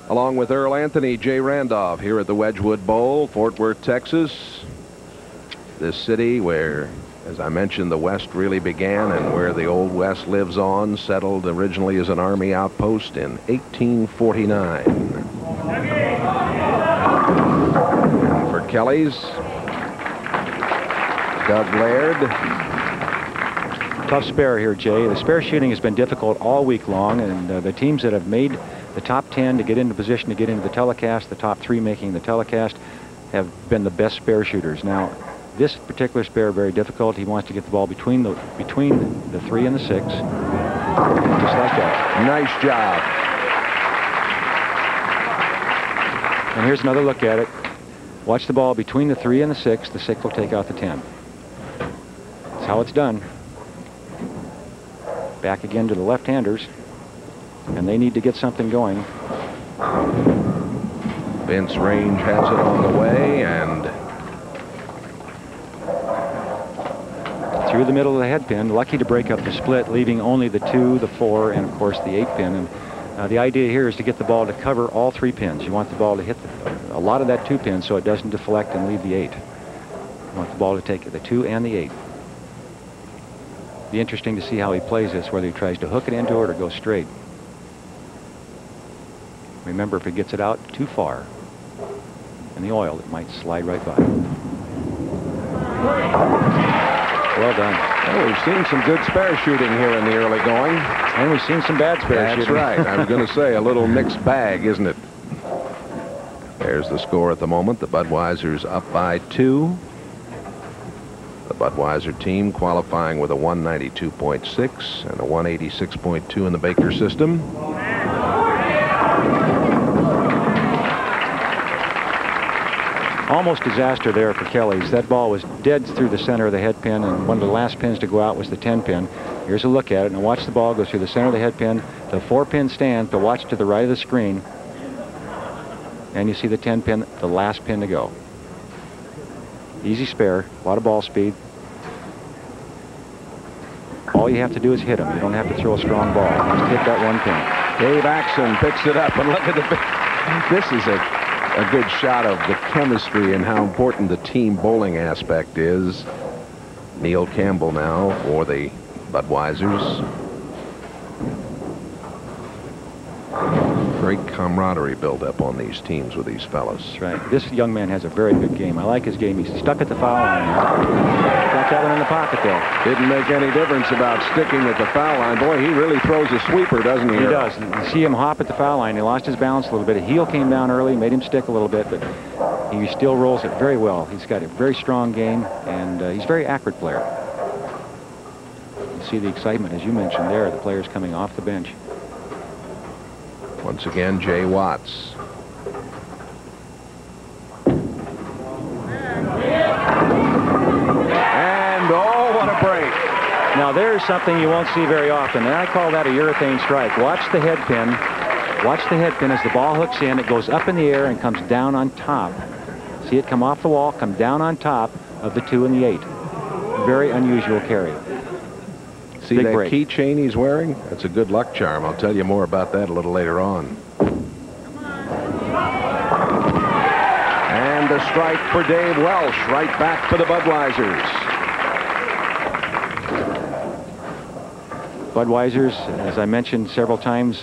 Along with Earl Anthony, Jay Randolph here at the Wedgeworth Bowl, Fort Worth, Texas. This city where, as I mentioned, the West really began and where the Old West lives on, settled originally as an Army outpost in 1849. And for Kelley's, Doug Laird. Tough spare here, Jay. The spare shooting has been difficult all week long, and the teams that have made the top 10 to get into position to get into the telecast, the top 3 making the telecast, have been the best spare shooters. Now, this particular spare very difficult. He wants to get the ball between the 3 and the 6, just like that. Nice job. And here's another look at it. Watch the ball between the 3 and the 6. The 6 will take out the 10. That's how it's done. Back again to the left-handers, and they need to get something going. Vince Range has it on the way, and through the middle of the head pin, lucky to break up the split, leaving only the 2, the 4, and of course the 8 pin. And the idea here is to get the ball to cover all 3 pins. You want the ball to hit a lot of that 2 pin so it doesn't deflect and leave the 8. You want the ball to take the 2 and the 8. Be interesting to see how he plays this, whether he tries to hook it into it or go straight. Remember, if he gets it out too far in the oil, it might slide right by. Well done. Well, we've seen some good spare shooting here in the early going. And we've seen some bad spare shooting. That's right. I was going to say, a little mixed bag, isn't it? There's the score at the moment. The Budweisers up by 2. The Budweiser team qualifying with a 192.6 and a 186.2 in the Baker system. Almost disaster there for Kelley's. That ball was dead through the center of the head pin, and one of the last pins to go out was the 10 pin. Here's a look at it, and watch the ball go through the center of the head pin, the 4 pin stand, but watch to the right of the screen, and you see the 10 pin, the last pin to go. Easy spare, a lot of ball speed. All you have to do is hit them. You don't have to throw a strong ball. Just hit that 1 pin. Dave Axon picks it up, and look at the... This is a good shot of the chemistry and how important the team bowling aspect is. Neal Campbell now for the Budweisers. Great camaraderie build up on these teams with these fellas. That's right. This young man has a very good game. I like his game. He's stuck at the foul line now. Got that one in the pocket, though. Didn't make any difference about sticking at the foul line. Boy, he really throws a sweeper, doesn't he? He does. And you see him hop at the foul line. He lost his balance a little bit. His heel came down early, made him stick a little bit, but he still rolls it very well. He's got a very strong game, and he's a very accurate player. You see the excitement, as you mentioned there, the players coming off the bench. Once again, Jay Watts. And oh, what a break. Now there's something you won't see very often, and I call that a urethane strike. Watch the head pin. Watch the head pin as the ball hooks in. It goes up in the air and comes down on top. See it come off the wall, come down on top of the 2 and the 8. Very unusual carry. See that keychain he's wearing? That's a good luck charm. I'll tell you more about that a little later on. And the strike for Dave Welch, right back for the Budweisers. Budweisers, as I mentioned several times,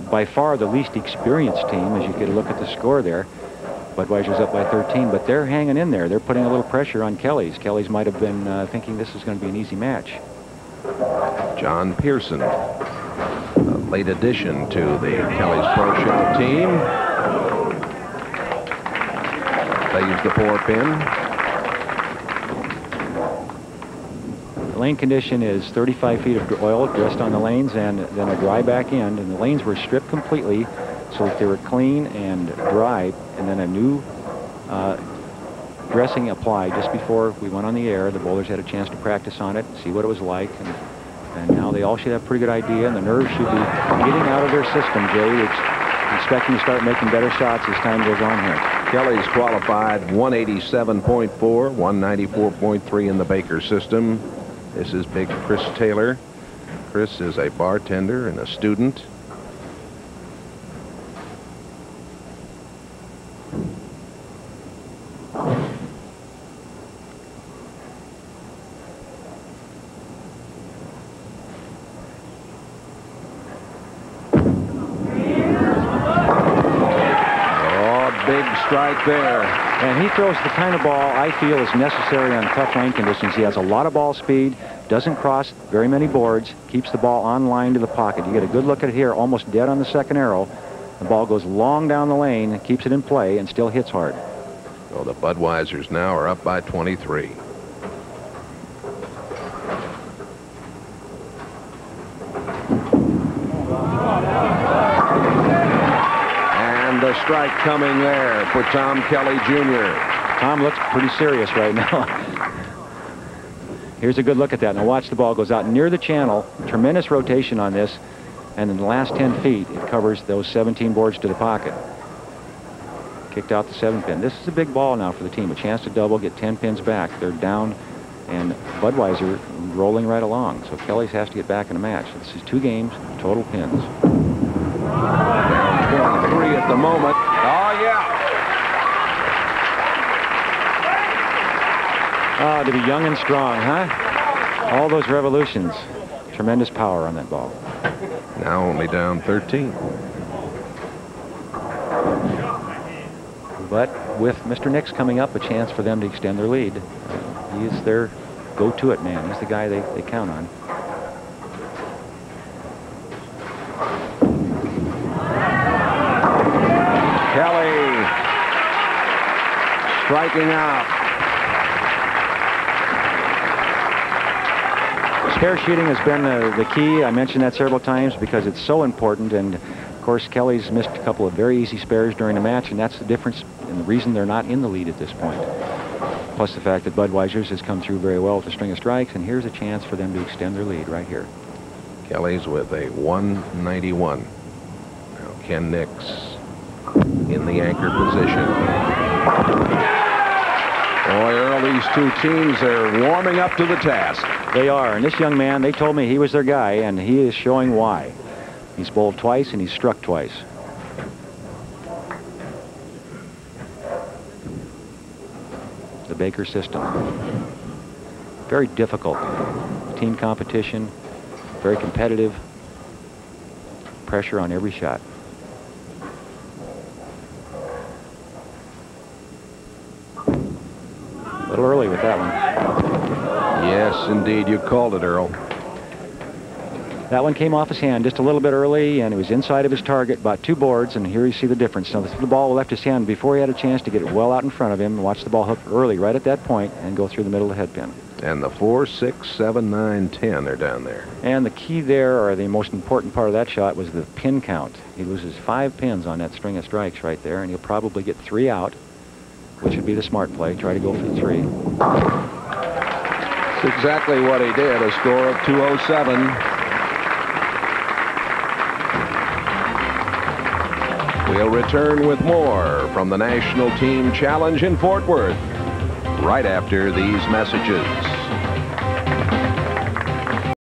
by far the least experienced team, as you get a look at the score there. Budweiser's up by 13, but they're hanging in there. They're putting a little pressure on Kelley's. Kelley's might have been thinking this is going to be an easy match. John Pearson, a late addition to the Kelley's Pro Shop team. Plays the 4 pin. The lane condition is 35 feet of oil dressed on the lanes and then a dry back end, and the lanes were stripped completely so that they were clean and dry, and then a new dressing applied just before we went on the air. The bowlers had a chance to practice on it, see what it was like, and now they all should have a pretty good idea, and the nerves should be getting out of their system, Jay. It's expecting to start making better shots as time goes on here. Kelley's qualified 187.4, 194.3 in the Baker system. This is big Chris Taylor. Chris is a bartender and a student. big strike there. And he throws the kind of ball I feel is necessary on tough lane conditions. He has a lot of ball speed, doesn't cross very many boards, keeps the ball on line to the pocket. You get a good look at it here, almost dead on the second arrow. The ball goes long down the lane, keeps it in play, and still hits hard. So the Budweisers now are up by 23. And the strike coming there for Tom Kelley Jr. Tom looks pretty serious right now. Here's a good look at that. Now watch, the ball goes out near the channel. Tremendous rotation on this. And in the last 10 feet, it covers those 17 boards to the pocket. Kicked out the 7-pin. This is a big ball now for the team. A chance to double, get 10 pins back. They're down, and Budweiser rolling right along. So Kelley's has to get back in the match. This is 2 games, total pins. Down 23 at the moment. Oh, yeah. Oh, to be young and strong, huh? All those revolutions. Tremendous power on that ball. Now only down 13. But with Mr. Nix coming up, a chance for them to extend their lead. He is their go-to-it man. He's the guy they count on. Kelley striking out. Spare shooting has been the key. I mentioned that several times because it's so important. And of course, Kelley's missed a couple of very easy spares during the match, and that's the difference and the reason they're not in the lead at this point. Plus the fact that Budweisers has come through very well with a string of strikes, and here's a chance for them to extend their lead right here. Kelley's with a 191. Now Ken Nix in the anchor position. Boy, Earl, these two teams are warming up to the task. They are, and this young man, they told me he was their guy, and he is showing why. He's bowled twice, and he's struck twice. The Baker system. Very difficult. Team competition, very competitive. Pressure on every shot. A little early with that one. Yes, indeed. You called it, Earl. That one came off his hand just a little bit early, and it was inside of his target, about 2 boards, and here you see the difference. Now, the ball left his hand before he had a chance to get it well out in front of him. Watch the ball hook early right at that point and go through the middle of the head pin. And the 4, 6, 7, 9, 10, they're down there. And the key there, or the most important part of that shot, was the pin count. He loses 5 pins on that string of strikes right there, and he'll probably get 3 out, which would be the smart play. Try to go for the 3. That's exactly what he did, a score of 207. We'll return with more from the National Team Challenge in Fort Worth right after these messages.